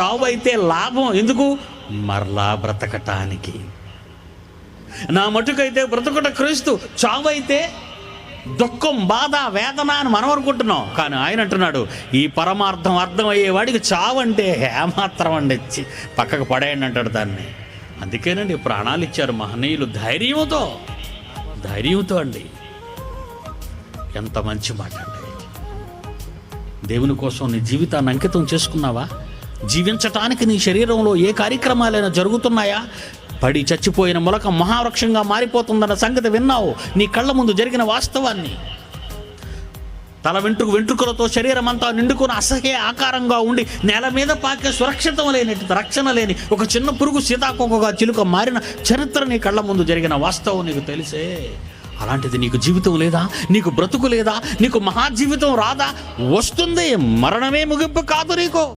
చావు అయితే లాభం. ఎందుకు? మరలా బ్రతకటానికి. నా మటుకైతే బ్రతకట క్రీస్తు, చావు అయితే దుఃఖం, బాధ, వేదన అని మనం అనుకుంటున్నాం. కానీ ఆయన అంటున్నాడు, ఈ పరమార్థం అర్థమయ్యేవాడికి చావు అంటే ఏమాత్రం అండి, పక్కకు పడేయండి అంటాడు దాన్ని. అందుకేనండి ప్రాణాలు ఇచ్చారు మహనీయులు ధైర్యంతో అండి. ఎంత మంచి మాట అండి. దేవుని కోసం నీ జీవితాన్ని అంకితం చేసుకున్నావా? జీవించటానికి నీ శరీరంలో ఏ కార్యక్రమాలైనా జరుగుతున్నాయా? పడి చచ్చిపోయిన మొలక మహావృక్షంగా మారిపోతుందన్న సంగతి విన్నావు. నీ కళ్ళ ముందు జరిగిన వాస్తవాన్ని. తల వెంట్రుకలతో శరీరం అంతా నిండుకుని అసహ్య ఆకారంగా ఉండి నేల మీద పాకే సురక్షితం లేని, రక్షణ లేని ఒక చిన్న పురుగు సీతాకోకగా చిలుక మారిన చరిత్ర నీ కళ్ళ ముందు జరిగిన వాస్తవం నీకు తెలిసే. అలాంటిది నీకు జీవితం లేదా? నీకు బ్రతుకు లేదా? నీకు మహాజీవితం రాదా? వస్తుంది. మరణమే ముగింపు కాదు నీకు.